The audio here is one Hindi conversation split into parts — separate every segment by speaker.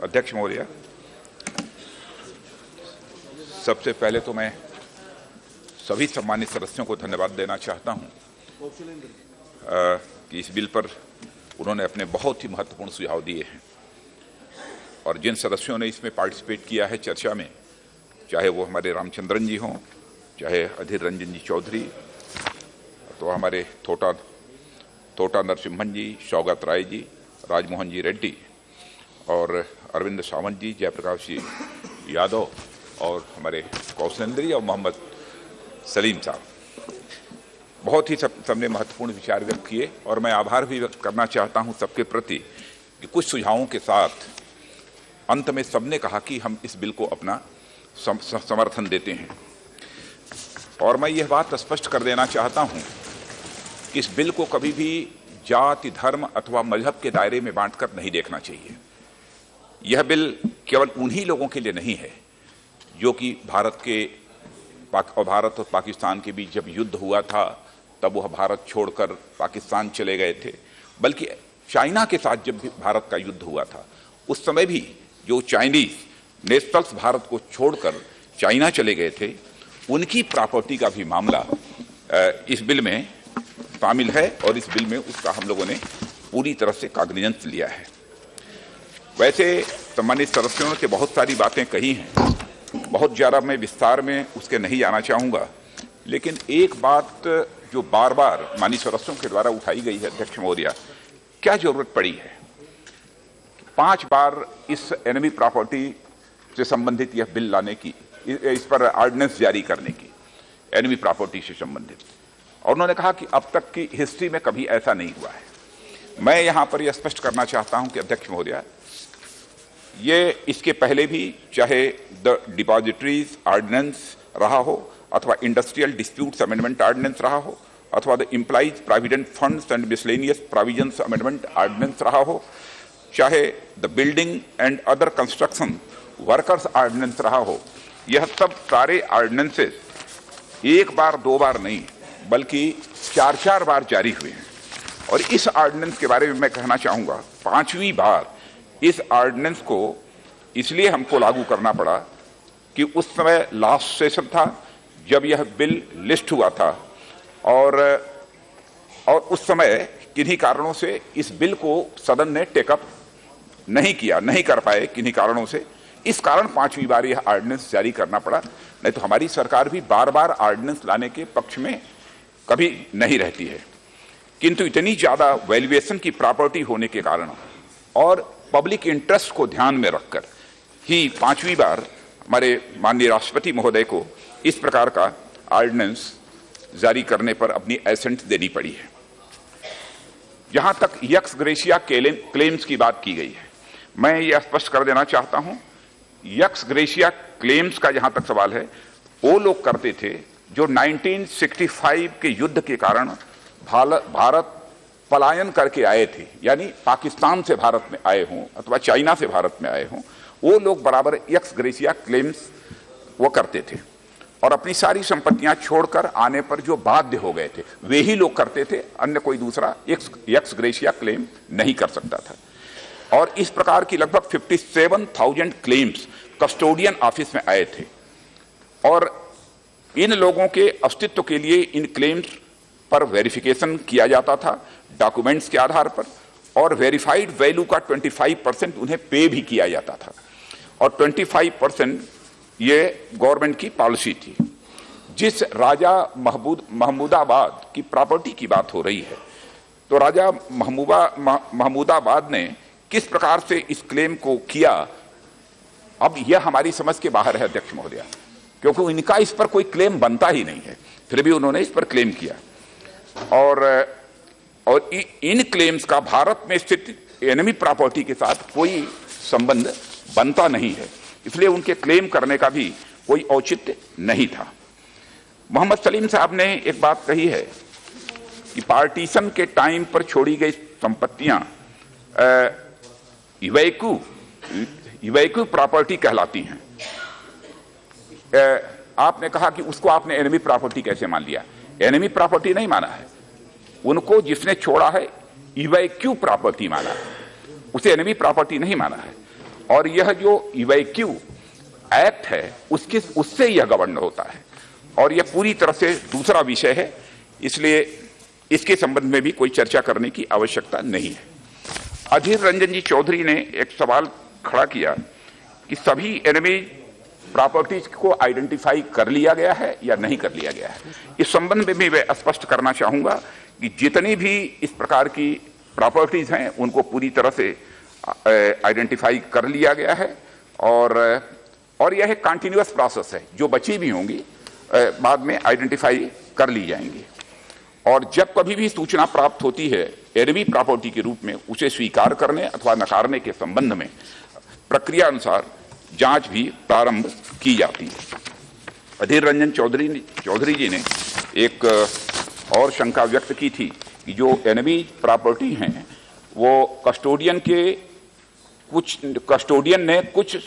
Speaker 1: अध्यक्ष महोदय, सबसे पहले तो मैं सभी सम्मानित सदस्यों को धन्यवाद देना चाहता हूं कि इस बिल पर उन्होंने अपने बहुत ही महत्वपूर्ण सुझाव दिए हैं और जिन सदस्यों ने इसमें पार्टिसिपेट किया है चर्चा में, चाहे वो हमारे रामचंद्रन जी हों, चाहे अधीर रंजन जी चौधरी, तो हमारे तोटा नरसिम्हन जी, सौगत राय जी, राजमोहन जी रेड्डी और अरविंद सावंत जी, जयप्रकाश जी यादव और हमारे कौशलेंद्र जी और मोहम्मद सलीम साहब, बहुत ही सबने महत्वपूर्ण विचार व्यक्त किए और मैं आभार भी व्यक्त करना चाहता हूं सबके प्रति कि कुछ सुझावों के साथ अंत में सबने कहा कि हम इस बिल को अपना समर्थन देते हैं। और मैं यह बात स्पष्ट कर देना चाहता हूं कि इस बिल को कभी भी जाति, धर्म अथवा मजहब के दायरे में बांटकर नहीं देखना चाहिए। यह बिल केवल उन्हीं लोगों के लिए नहीं है जो कि भारत और पाकिस्तान के बीच जब युद्ध हुआ था तब वह भारत छोड़कर पाकिस्तान चले गए थे, बल्कि चाइना के साथ जब भी भारत का युद्ध हुआ था उस समय भी जो चाइनीज नेशनल्स भारत को छोड़कर चाइना चले गए थे, उनकी प्रॉपर्टी का भी मामला इस बिल में शामिल है और इस बिल में उसका हम लोगों ने पूरी तरह से कॉग्निजेंस लिया है। वैसे सम्मानित सदस्यों ने बहुत सारी बातें कही हैं, बहुत ज़्यादा मैं विस्तार में उसके नहीं जाना चाहूँगा, लेकिन एक बात जो बार बार माननीय सदस्यों के द्वारा उठाई गई है अध्यक्ष महोदय, क्या जरूरत पड़ी है 5 बार इस एनिमी प्रॉपर्टी से संबंधित यह बिल लाने की, इस पर ऑर्डिनेंस जारी करने की, एनिमी प्रॉपर्टी से संबंधित। और उन्होंने कहा कि अब तक की हिस्ट्री में कभी ऐसा नहीं हुआ है। मैं यहाँ पर यह स्पष्ट करना चाहता हूँ कि अध्यक्ष महोदय, ये इसके पहले भी चाहे द डिपॉजिटरीज ऑर्डिनेंस रहा हो अथवा इंडस्ट्रियल डिस्प्यूट्स अमेंडमेंट ऑर्डिनेंस रहा हो अथवा the employees provident funds and miscellaneous provisions amendment ordinance रहा हो, चाहे the building and other construction workers ordinance रहा हो, यह सब सारे ऑर्डिनेंसेस 1 बार 2 बार नहीं बल्कि 4 बार जारी हुए हैं। और इस ऑर्डिनेंस के बारे में मैं कहना चाहूँगा 5वीं बार इस ऑर्डिनेंस को इसलिए हमको लागू करना पड़ा कि उस समय लास्ट सेशन था जब यह बिल लिस्ट हुआ था और उस समय किन्हीं कारणों से इस बिल को सदन ने टेकअप नहीं किया, नहीं कर पाए किन्हीं कारणों से। इस कारण 5वीं बार यह ऑर्डिनेंस जारी करना पड़ा, नहीं तो हमारी सरकार भी बार बार ऑर्डिनेंस लाने के पक्ष में कभी नहीं रहती है। किंतु इतनी ज्यादा वैल्यूएशन की प्रॉपर्टी होने के कारण और पब्लिक इंटरेस्ट को ध्यान में रखकर ही 5वीं बार हमारे माननीय राष्ट्रपति महोदय को इस प्रकार का ऑर्डिनेंस जारी करने पर अपनी एसेंट देनी पड़ी है। जहां तक एक्स ग्रेशिया क्लेम्स की बात की गई है, मैं यह स्पष्ट कर देना चाहता हूं, एक्स ग्रेशिया क्लेम्स का जहां तक सवाल है, वो लोग करते थे जो 1965 के युद्ध के कारण भारत पलायन करके आए थे, यानी पाकिस्तान से भारत में आए हों अथवा चाइना से भारत में आए हों, वो लोग बराबर एक्स ग्रेशिया क्लेम्स वो करते थे और अपनी सारी संपत्तियां छोड़कर आने पर जो बाध्य हो गए थे वे ही लोग करते थे, अन्य कोई दूसरा एक्स ग्रेशिया क्लेम नहीं कर सकता था। और इस प्रकार की लगभग 57,000 क्लेम्स कस्टोडियन ऑफिस में आए थे और इन लोगों के अस्तित्व के लिए इन क्लेम्स पर वेरिफिकेशन किया जाता था डॉक्यूमेंट्स के आधार पर और वेरीफाइड वैल्यू का 25% उन्हें पे भी किया जाता था और 25% ये गवर्नमेंट की पॉलिसी थी। जिस राजा महमूदाबाद की प्रॉपर्टी की बात हो रही है, तो राजा महमूदाबाद ने किस प्रकार से इस क्लेम को किया, अब यह हमारी समझ के बाहर है अध्यक्ष महोदय, क्योंकि इनका इस पर कोई क्लेम बनता ही नहीं है, फिर भी उन्होंने इस पर क्लेम किया और इन क्लेम्स का भारत में स्थित एनिमी प्रॉपर्टी के साथ कोई संबंध बनता नहीं है, इसलिए उनके क्लेम करने का भी कोई औचित्य नहीं था। मोहम्मद सलीम साहब ने एक बात कही है कि पार्टीशन के टाइम पर छोड़ी गई संपत्तियां इवैक्यू प्रॉपर्टी कहलाती हैं। आपने कहा कि उसको आपने एनिमी प्रॉपर्टी कैसे मान लिया? एनिमी प्रॉपर्टी नहीं माना है, उनको जिसने छोड़ा है इवैक्यू प्रॉपर्टी माना है, उसे एनिमी प्रॉपर्टी नहीं माना है। और यह जो इवैक्यू एक्ट है उससे यह गवर्न होता है, और यह पूरी तरह से दूसरा विषय है, इसलिए इसके संबंध में भी कोई चर्चा करने की आवश्यकता नहीं है। अधीर रंजन जी चौधरी ने एक सवाल खड़ा किया कि सभी एनिमी प्रॉपर्टीज को आइडेंटिफाई कर लिया गया है या नहीं कर लिया गया है। इस संबंध में भी मैं स्पष्ट करना चाहूंगा कि जितनी भी इस प्रकार की प्रॉपर्टीज हैं उनको पूरी तरह से आइडेंटिफाई कर लिया गया है, और यह एक कंटिन्यूअस प्रोसेस है। जो बची भी होंगी बाद में आइडेंटिफाई कर ली जाएंगी, और जब कभी भी सूचना प्राप्त होती है एनिमी प्रॉपर्टी के रूप में उसे स्वीकार करने अथवा नकारने के संबंध में प्रक्रिया अनुसार जांच भी प्रारंभ की जाती है। अधीर रंजन चौधरी जी ने एक और शंका व्यक्त की थी कि जो एनिमी प्रॉपर्टी हैं वो कस्टोडियन ने कुछ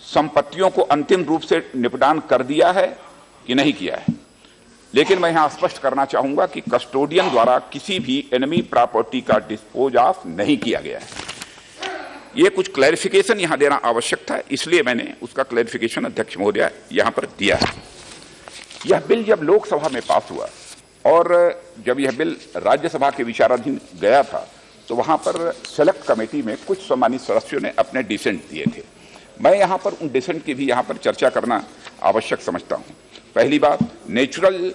Speaker 1: संपत्तियों को अंतिम रूप से निपटान कर दिया है कि नहीं किया है। लेकिन मैं यहां स्पष्ट करना चाहूंगा कि कस्टोडियन द्वारा किसी भी एनिमी प्रॉपर्टी का डिस्पोज ऑफ नहीं किया गया है। यह कुछ क्लैरिफिकेशन यहां देना आवश्यक था, इसलिए मैंने उसका क्लैरिफिकेशन अध्यक्ष महोदय यहां पर दिया है। यह बिल जब लोकसभा में पास हुआ और जब यह बिल राज्यसभा के विचाराधीन गया था तो वहां पर सेलेक्ट कमेटी में कुछ सम्मानित सदस्यों ने अपने डिसेंट दिए थे। मैं यहां पर उन डिसेंट की भी यहां पर चर्चा करना आवश्यक समझता हूं। पहली बात, नेचुरल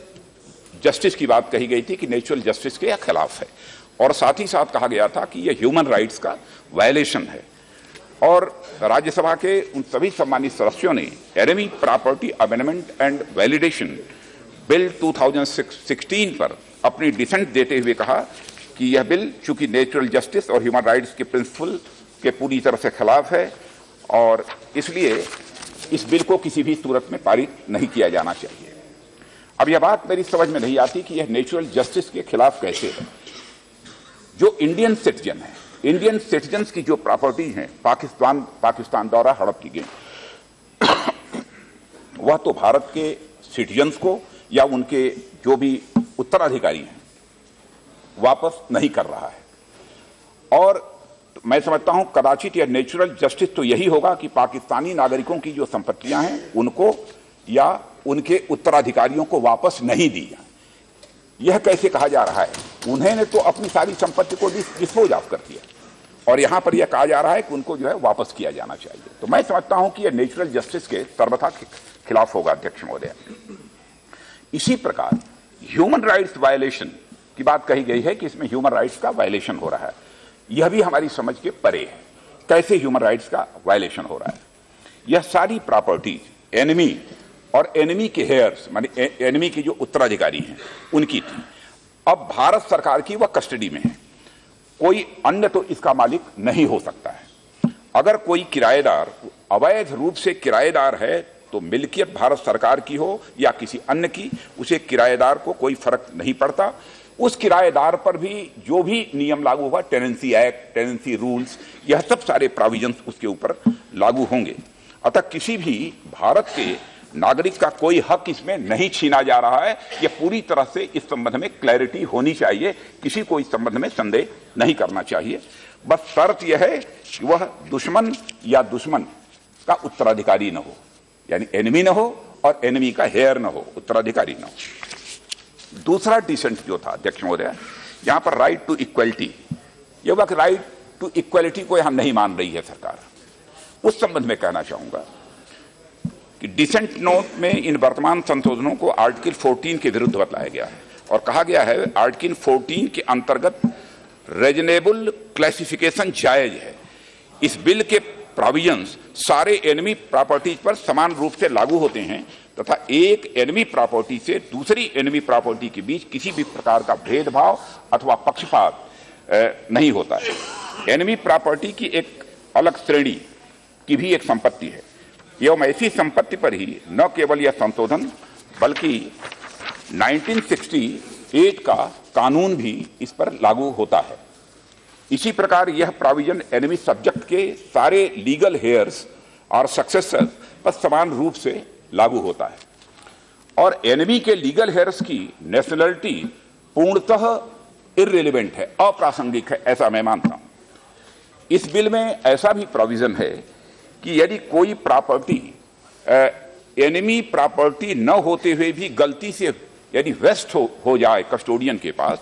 Speaker 1: जस्टिस की बात कही गई थी कि नेचुरल जस्टिस के खिलाफ है, और साथ ही साथ कहा गया था कि यह ह्यूमन राइट्स का वायलेशन है। और राज्यसभा के उन सभी सम्मानित सदस्यों ने enemy property amendment and validation bill 2016 पर अपनी डिसेंट देते हुए कहा कि यह बिल चूंकि नेचुरल जस्टिस और ह्यूमन राइट्स के प्रिंसिपल के पूरी तरह से खिलाफ है, और इसलिए इस बिल को किसी भी सूरत में पारित नहीं किया जाना चाहिए। अब यह बात मेरी समझ में नहीं आती कि यह नेचुरल जस्टिस के खिलाफ कैसे है। जो इंडियन सिटीजन है, इंडियन सिटीजन्स की जो प्रॉपर्टी हैं पाकिस्तान द्वारा हड़प की गई वह तो भारत के सिटीजन्स को या उनके जो भी उत्तराधिकारी हैं वापस नहीं कर रहा है। और मैं समझता हूं कदाचित यह नेचुरल जस्टिस तो यही होगा कि पाकिस्तानी नागरिकों की जो संपत्तियां हैं उनको या उनके उत्तराधिकारियों को वापस नहीं दी जाए। यह कैसे कहा जा रहा है? उन्होंने तो अपनी सारी संपत्ति को डिस्पोज ऑफ कर दिया, और यहां पर यह कहा जा रहा है कि उनको जो है वापस किया जाना चाहिए। तो मैं समझता हूं कि यह नेचुरल जस्टिस के सर्वथा खिलाफ होगा अध्यक्ष महोदय। इसी प्रकार ह्यूमन राइट्स वायलेशन की बात कही गई है कि इसमें ह्यूमन राइट्स का वायलेशन हो रहा है। यह भी हमारी समझ के परे है। कैसे ह्यूमन राइट्स का वायलेशन हो रहा है? यह सारी प्रॉपर्टीज एनिमी और एनिमी के हेयर्स माने एनिमी के जो उत्तराधिकारी हैं उनकी थी। अब भारत सरकार की वह कस्टडी में है, कोई अन्य तो इसका मालिक नहीं हो सकता है। अगर कोई किराएदार अवैध रूप से किराएदार है तो मिल्कियत भारत सरकार की हो या किसी अन्य की, उसे किराएदार को कोई फर्क नहीं पड़ता। उस किराएदार पर भी जो भी नियम लागू हुआ, टेनेंसी एक्ट, टेनेंसी रूल्स, यह सब सारे प्रोविजंस उसके ऊपर लागू होंगे। अतः किसी भी भारत के नागरिक का कोई हक इसमें नहीं छीना जा रहा है। यह पूरी तरह से इस संबंध में क्लैरिटी होनी चाहिए, किसी को इस संबंध में संदेह नहीं करना चाहिए। बस शर्त यह है कि वह दुश्मन या दुश्मन का उत्तराधिकारी न हो, यानी एनिमी न हो और एनिमी का हेयर न हो, उत्तराधिकारी न हो। दूसरा डिसेंट जो था अध्यक्ष महोदय, यहां पर राइट टू इक्वलिटी, यह वक्त राइट टू इक्वलिटी को यहां नहीं मान रही है सरकार। उस संबंध में कहना चाहूंगा कि डिसेंट नोट में इन वर्तमान संशोधनों को आर्टिकल 14 के विरुद्ध बताया गया है और कहा गया है आर्टिकल 14 के अंतर्गत रीजनेबल क्लासिफिकेशन जायज है। इस बिल के प्रोविजंस सारे एनिमी प्रॉपर्टीज पर समान रूप से लागू होते हैं तथा एक एनिमी प्रॉपर्टी से दूसरी एनिमी प्रॉपर्टी के बीच किसी भी प्रकार का भेदभाव अथवा पक्षपात नहीं होता है। एनिमी प्रॉपर्टी की एक अलग श्रेणी की भी एक संपत्ति है एवं ऐसी संपत्ति पर ही न केवल यह संशोधन बल्कि 1968 का कानून भी इस पर लागू होता है। इसी प्रकार यह प्रोविजन एनिमी सब्जेक्ट के सारे लीगल हेयर्स और सक्सेसर पर समान रूप से लागू होता है और एनिमी के लीगल हेयर्स की नेशनलिटी पूर्णतः इररिलेवेंट है, अप्रासंगिक है, ऐसा मैं मानता हूं। इस बिल में ऐसा भी प्रोविजन है कि यदि कोई प्रॉपर्टी एनिमी प्रॉपर्टी न होते हुए भी गलती से यदि वेस्ट हो जाए कस्टोडियन के पास,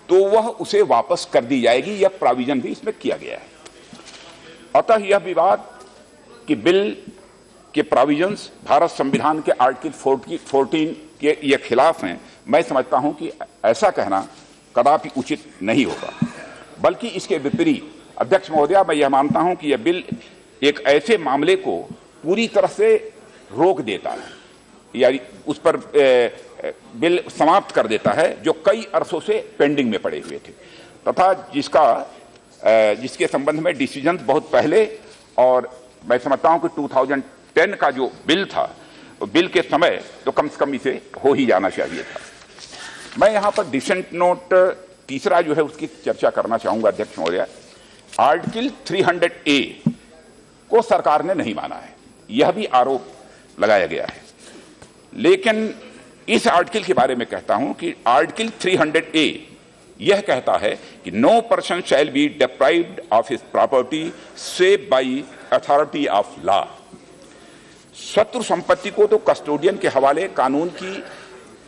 Speaker 1: तो वह उसे वापस कर दी जाएगी। यह प्रोविजन भी इसमें किया गया है। अतः यह विवाद कि बिल के प्रोविजंस भारत संविधान के आर्टिकल 14 के ये खिलाफ हैं, मैं समझता हूं कि ऐसा कहना कदापि उचित नहीं होगा। बल्कि इसके विपरीत अध्यक्ष महोदया, मैं यह मानता हूं कि यह बिल एक ऐसे मामले को पूरी तरह से रोक देता है, यानी उस पर बिल समाप्त कर देता है जो कई अरसों से पेंडिंग में पड़े हुए थे, तथा जिसके संबंध में डिसीजन बहुत पहले, और मैं समझता हूं कि 2010 का जो बिल था, बिल के समय तो कम से कम इसे हो ही जाना चाहिए था। मैं यहां पर डिसेंट नोट तीसरा जो है उसकी चर्चा करना चाहूंगा अध्यक्ष महोदय। आर्टिकल 300A को सरकार ने नहीं माना है, यह भी आरोप लगाया गया है। लेकिन इस आर्टिकल के बारे में कहता हूं कि आर्टिकल 300A यह कहता है कि no person shall be deprived of his property save by authority of law. शत्रु संपत्ति को तो कस्टोडियन के हवाले कानून की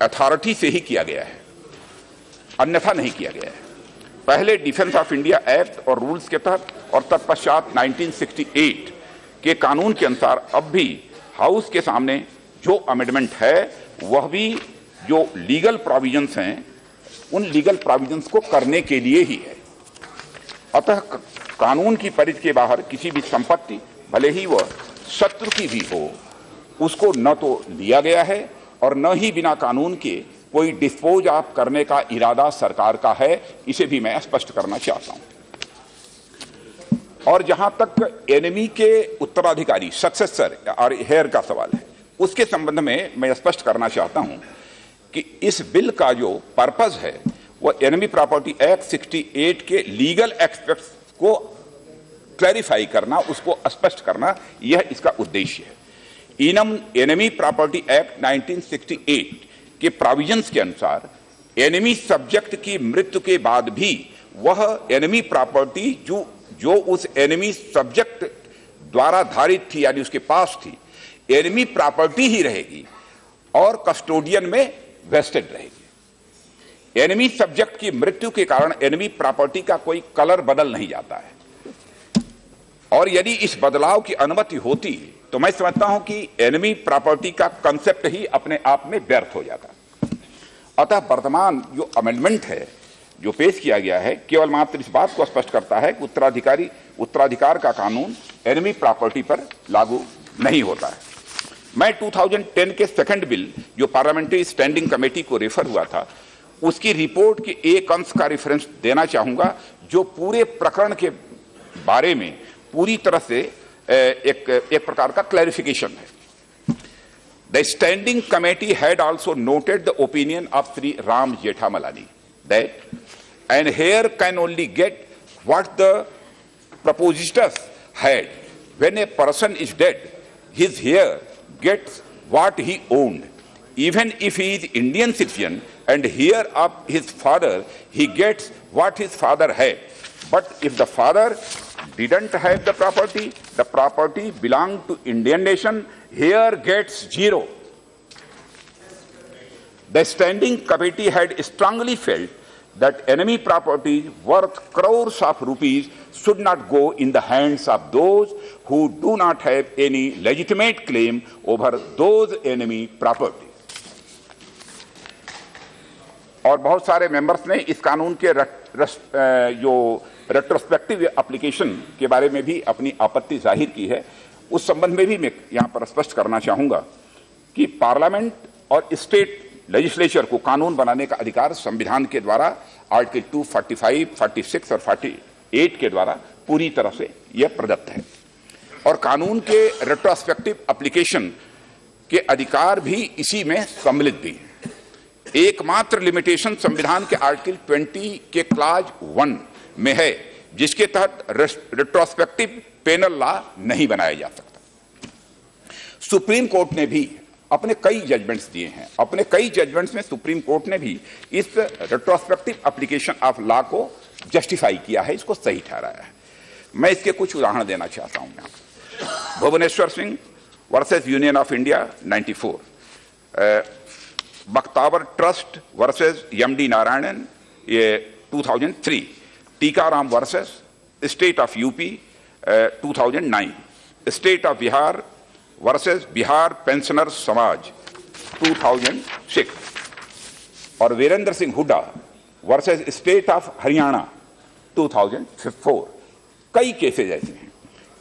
Speaker 1: अथॉरिटी से ही किया गया है, अन्यथा नहीं किया गया है। पहले डिफेंस ऑफ इंडिया एक्ट और रूल्स के तहत और तत्पश्चात 1968 के कानून के अनुसार अब भी हाउस के सामने जो अमेंडमेंट है वह भी जो लीगल प्रोविजंस हैं उन लीगल प्रोविजंस को करने के लिए ही है। अतः कानून की परिधि के बाहर किसी भी संपत्ति, भले ही वह शत्रु की भी हो, उसको न तो लिया गया है और न ही बिना कानून के कोई डिस्पोज ऑफ करने का इरादा सरकार का है। इसे भी मैं स्पष्ट करना चाहता हूं। और जहां तक एनिमी के उत्तराधिकारी, सक्सेसर और हेयर का सवाल है, उसके संबंध में मैं स्पष्ट करना चाहता हूं कि इस बिल का जो पर्पस है वह एनिमी प्रॉपर्टी एक्ट 68 के लीगल एस्पेक्ट्स को क्लैरिफाई करना, उसको स्पष्ट करना, यह इसका उद्देश्य है। एनिमी प्रॉपर्टी एक्ट 1968 के प्रोविजंस के अनुसार एनिमी सब्जेक्ट की मृत्यु के बाद भी वह एनिमी प्रॉपर्टी जो उस एनिमी सब्जेक्ट द्वारा धारित थी, यानी उसके पास थी, एनिमी प्रॉपर्टी ही रहेगी और कस्टोडियन में वेस्टेड रहेगी। एनिमी सब्जेक्ट की मृत्यु के कारण एनिमी प्रॉपर्टी का कोई कलर बदल नहीं जाता है, और यदि इस बदलाव की अनुमति होती तो मैं समझता हूं कि एनिमी प्रॉपर्टी का कंसेप्ट ही अपने आप में व्यर्थ हो जाता। अतः वर्तमान जो अमेंडमेंट है जो पेश किया गया है, केवल मात्र इस बात को स्पष्ट करता है कि उत्तराधिकार का कानून एनिमी प्रॉपर्टी पर लागू नहीं होता है। मैं 2010 के सेकंड बिल जो पार्लियामेंट्री स्टैंडिंग कमेटी को रेफर हुआ था, उसकी रिपोर्ट के एक अंश का रेफरेंस देना चाहूंगा जो पूरे प्रकरण के बारे में पूरी तरह से एक प्रकार का क्लैरिफिकेशन है। The standing committee had also noted the opinion of Sri Ram Jethamalani that, and here can only get what the propositors had. When a person is dead, his heir gets what he owned. Even if he is Indian citizen and heir of his father, he gets what his father had. But if the father didn't have the property belonged to Indian nation, heir gets zero. The standing committee had strongly felt that enemy property worth crores of rupees should not go in the hands of those who do not have any legitimate claim over those enemy property. और बहुत सारे मेंबर्स ने इस कानून के जो रेट्रोस्पेक्टिव एप्लीकेशन के बारे में भी अपनी आपत्ति जाहिर की है। उस संबंध में भी मैं यहां पर स्पष्ट करना चाहूंगा कि पार्लियामेंट और स्टेट लेजिस्लेचर को कानून बनाने का अधिकार संविधान के द्वारा आर्टिकल 245, 46 और 48 के द्वारा पूरी तरह से यह प्रदत्त है, और कानून के रेट्रोस्पेक्टिव एप्लीकेशन के अधिकार भी इसी में सम्मिलित भी है। एकमात्र लिमिटेशन संविधान के आर्टिकल 20 के क्लॉज 1 में है, जिसके तहत रेट्रोस्पेक्टिव पेनल लॉ नहीं बनाया जा सकता। सुप्रीम कोर्ट ने भी अपने कई जजमेंट्स दिए हैं। अपने कई जजमेंट्स में सुप्रीम कोर्ट ने भी इस रेट्रोस्पेक्टिव एप्लीकेशन ऑफ लॉ को जस्टिफाई किया है, इसको सही ठहराया है। मैं इसके कुछ उदाहरण देना चाहता हूं यहां। Bhubaneswar Singh versus Union of India 94, Bakhtawar trust versus MD Narayanan ये 2003, Tikaram versus state of UP 2009, state of Bihar versus Bihar pensioner Samaj 2006 और Virendra Singh Hooda versus state of Haryana 2004। कई केसेज ऐसे हैं।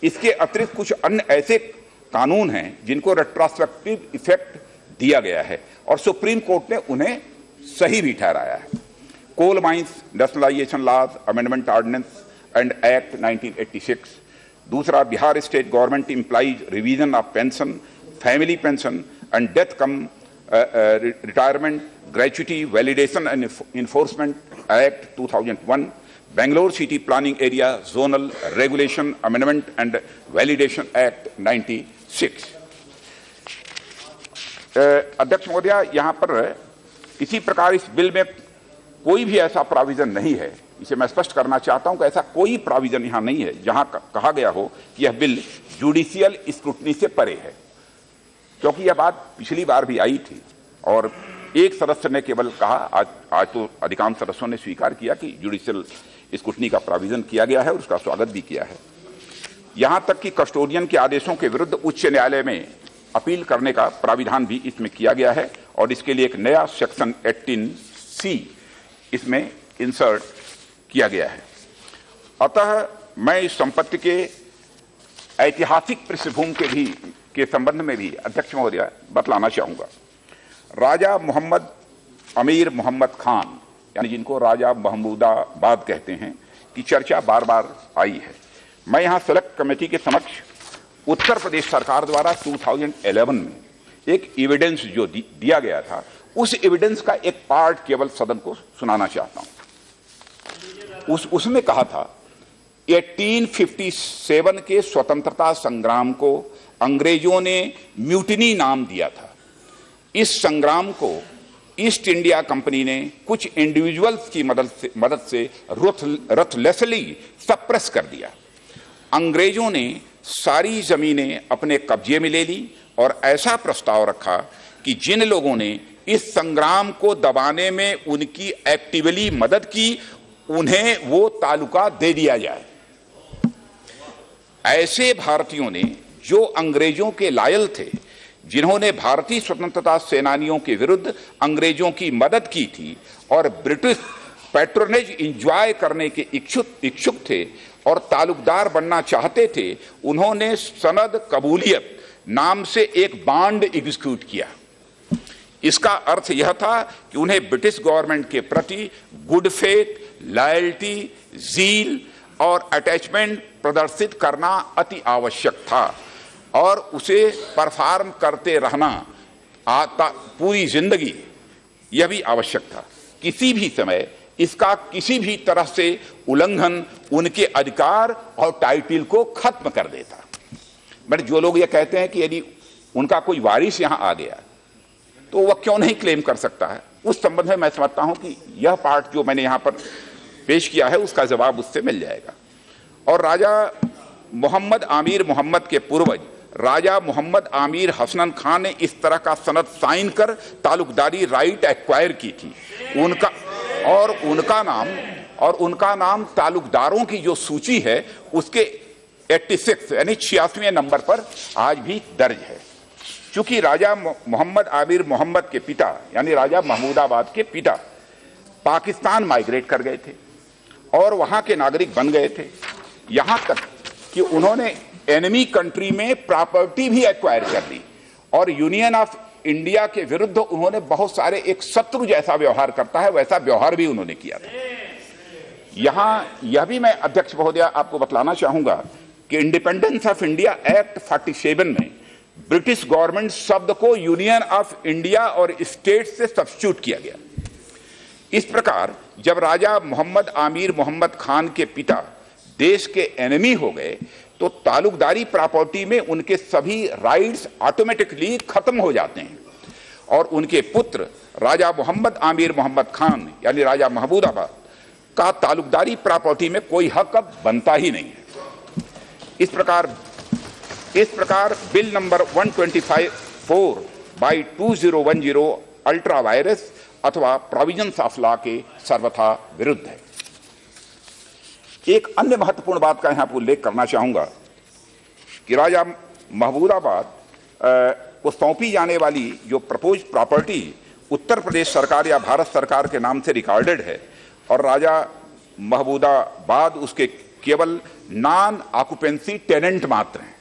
Speaker 1: इसके अतिरिक्त कुछ अन्य ऐसे कानून हैं जिनको रेट्रोस्पेक्टिव इफेक्ट दिया गया है और सुप्रीम कोर्ट ने उन्हें सही भी ठहराया है। Coal mines nationalisation laws amendment ordinance and act 1986, दूसरा Bihar state government employees revision of pension, family pension and death cum retirement gratuity validation and enforcement act 2001, Bangalore City Planning Area Zonal Regulation Amendment and Validation Act 96। अध्यक्ष महोदय, यहाँ पर इसी प्रकार इस बिल में कोई भी ऐसा प्रोविजन नहीं है, इसे मैं स्पष्ट करना चाहता हूँ कि ऐसा कोई प्रोविजन यहाँ नहीं है जहाँ कहा गया हो कि यह बिल जुडिशियल स्क्रूटनी से परे है, क्योंकि यह बात पिछली बार भी आई थी और एक सदस्य ने केवल कहा, आज तो अधिकांश सदस्यों ने स्वीकार किया कि जुडिशियल स्क्रूटनी का प्रोविजन किया गया है और उसका स्वागत भी किया है। यहां तक कि कस्टोडियन के आदेशों के विरुद्ध उच्च न्यायालय में अपील करने का प्राविधान भी इसमें किया गया है और इसके लिए एक नया सेक्शन 18C इसमें इंसर्ट किया गया है। अतः मैं इस संपत्ति के ऐतिहासिक पृष्ठभूमि के संबंध में भी अध्यक्ष महोदय बतलाना चाहूंगा। राजा मोहम्मद अमीर मोहम्मद खान, यानी जिनको राजा महमूदाबाद कहते हैं, की चर्चा बार बार आई है। मैं यहाँ सेलेक्ट कमेटी के समक्ष उत्तर प्रदेश सरकार द्वारा 2011 में एक एविडेंस जो दिया गया था, उस एविडेंस का एक पार्ट केवल सदन को सुनाना चाहता हूँ। उसमें कहा था 1857 के स्वतंत्रता संग्राम को अंग्रेजों ने म्यूटिनी नाम दिया था। इस संग्राम को ईस्ट इंडिया कंपनी ने कुछ इंडिविजुअल्स की मदद से रथलेसली सप्रेस कर दिया। अंग्रेजों ने सारी जमीनें अपने कब्जे में ले ली और ऐसा प्रस्ताव रखा कि जिन लोगों ने इस संग्राम को दबाने में उनकी एक्टिवली मदद की, उन्हें वो तालुका दे दिया जाए। ऐसे भारतीयों ने जो अंग्रेजों के लायल थे, जिन्होंने भारतीय स्वतंत्रता सेनानियों के विरुद्ध अंग्रेजों की मदद की थी और ब्रिटिश पैट्रोनेज इंजॉय करने के इच्छुक थे और तालुकदार बनना चाहते थे, उन्होंने सनद कबूलियत नाम से एक बॉन्ड एग्जीक्यूट किया। इसका अर्थ यह था कि उन्हें ब्रिटिश गवर्नमेंट के प्रति गुड फेथ, लॉयल्टी, जील और अटैचमेंट प्रदर्शित करना अति आवश्यक था और उसे परफॉर्म करते रहना पूरी जिंदगी यह भी आवश्यक था। किसी भी समय इसका किसी भी तरह से उल्लंघन उनके अधिकार और टाइटल को खत्म कर देता। बट जो लोग ये कहते हैं कि यदि उनका कोई वारिस यहां आ गया तो वह क्यों नहीं क्लेम कर सकता है, उस संबंध में मैं समझता हूं कि यह पार्ट जो मैंने यहां पर पेश किया है उसका जवाब उससे मिल जाएगा। और राजा मोहम्मद आमिर मोहम्मद के पूर्वज राजा मोहम्मद आमिर हसनन खान ने इस तरह का सनद साइन कर तालुकदारी राइट एक्वायर की थी। उनका नाम तालुकदारों की जो सूची है उसके 86 यानी 86वें नंबर पर आज भी दर्ज है। चूंकि राजा मोहम्मद आमिर मोहम्मद के पिता यानी राजा महमूदाबाद के पिता पाकिस्तान माइग्रेट कर गए थे और वहां के नागरिक बन गए थे, यहां तक कि उन्होंने एनिमी कंट्री में प्रॉपर्टी भी एक्वायर कर ली और यूनियन ऑफ इंडिया के विरुद्ध उन्होंने बहुत सारे, एक शत्रु जैसा व्यवहार करता है वैसा व्यवहार भी उन्होंने किया था। यहां यह भी मैं अध्यक्ष महोदय आपको बतलाना चाहूंगा कि इंडिपेंडेंस ऑफ इंडिया एक्ट 47 में ब्रिटिश गवर्नमेंट शब्द को यूनियन ऑफ इंडिया और स्टेट से सब्स्टिट्यूट किया गया। इस प्रकार जब राजा मोहम्मद आमिर मोहम्मद खान के पिता देश के एनिमी हो गए तो तालुकदारी प्रॉपर्टी में उनके सभी राइट्स ऑटोमेटिकली खत्म हो जाते हैं और उनके पुत्र राजा मोहम्मद आमिर मोहम्मद खान यानी राजा महमूदाबाद का तालुकदारी प्रॉपर्टी में कोई हक अब बनता ही नहीं है। इस प्रकार इस प्रकार बिल नंबर 125/2010 अल्ट्रा वायरस अथवा प्रोविजंस ऑफ लॉ के सर्वथा विरुद्ध है। एक अन्य महत्वपूर्ण बात का यहां पर उल्लेख करना चाहूंगा कि राजा महमूदाबाद को सौंपी जाने वाली जो प्रपोज प्रॉपर्टी उत्तर प्रदेश सरकार या भारत सरकार के नाम से रिकॉर्डेड है और राजा महमूदाबाद उसके केवल नॉन ऑक्यूपेंसी टेनेंट मात्र हैं,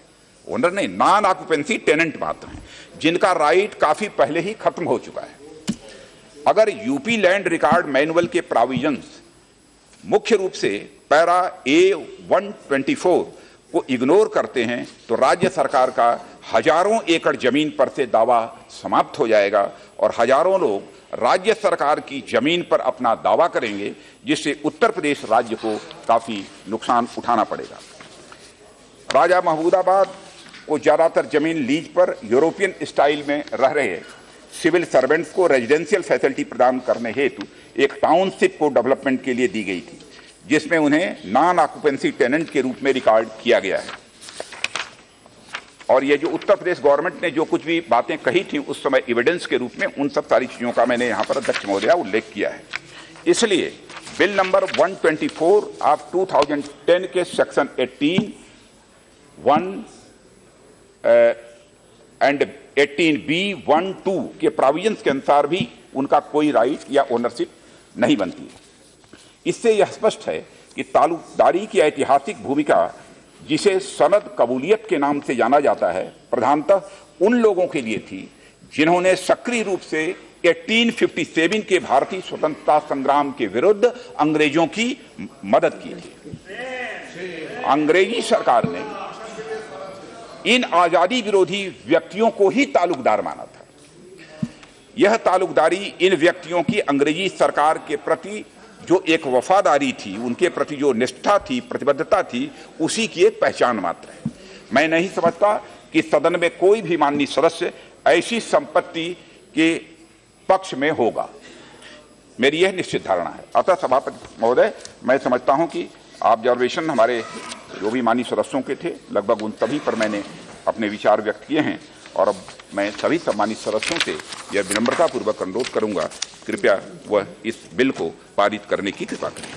Speaker 1: ओनर नहीं, नॉन ऑक्यूपेंसी टेनेंट मात्र हैं, जिनका राइट काफी पहले ही खत्म हो चुका है। अगर यूपी लैंड रिकॉर्ड मैनुअल के प्रोविजंस मुख्य रूप से पैरा A124 को इग्नोर करते हैं तो राज्य सरकार का हजारों एकड़ जमीन पर से दावा समाप्त हो जाएगा और हजारों लोग राज्य सरकार की जमीन पर अपना दावा करेंगे, जिससे उत्तर प्रदेश राज्य को काफी नुकसान उठाना पड़ेगा। राजा महमूदाबाद को ज्यादातर जमीन लीज पर यूरोपियन स्टाइल में रह रहे सिविल सर्वेंट्स को रेजिडेंशियल फैसिलिटी प्रदान करने हेतु एक टाउनशिप को डेवलपमेंट के लिए दी गई थी, जिसमें उन्हें नॉन ऑक्यूपेंसी टेनेंट के रूप में रिकॉर्ड किया गया है। और ये जो उत्तर प्रदेश गवर्नमेंट ने जो कुछ भी बातें कही थी उस समय एविडेंस के रूप में, उन सब सारी चीजों का मैंने यहां पर अध्यक्ष महोदय उल्लेख किया है। इसलिए बिल नंबर 124 ऑफ 2010 के सेक्शन 18(1) एंड 18B(1)(2) के प्रोविजंस के अनुसार भी उनका कोई राइट या ओनरशिप नहीं बनती है। इससे यह स्पष्ट है कि तालुकदारी की ऐतिहासिक भूमिका, जिसे सनद कबूलियत के नाम से जाना जाता है, प्रधानतः उन लोगों के लिए थी जिन्होंने सक्रिय रूप से 1857 के भारतीय स्वतंत्रता संग्राम के विरुद्ध अंग्रेजों की मदद की थी। अंग्रेजी सरकार ने इन आजादी विरोधी व्यक्तियों को ही तालुकदार माना था। यह तालुकदारी इन व्यक्तियों की अंग्रेजी सरकार के प्रति जो एक वफादारी थी, उनके प्रति जो निष्ठा थी, प्रतिबद्धता थी, उसी की एक पहचान मात्र है। मैं नहीं समझता कि सदन में कोई भी माननीय सदस्य ऐसी संपत्ति के पक्ष में होगा, मेरी यह निश्चित धारणा है। अतः सभापति महोदय, मैं समझता हूं कि ऑब्जर्वेशन हमारे जो भी माननीय सदस्यों के थे लगभग उन सभी पर मैंने अपने विचार व्यक्त किए हैं और अब मैं सभी सम्मानित सदस्यों से यह विनम्रतापूर्वक अनुरोध करूंगा, कृपया वह इस बिल को पारित करने की कृपा करें।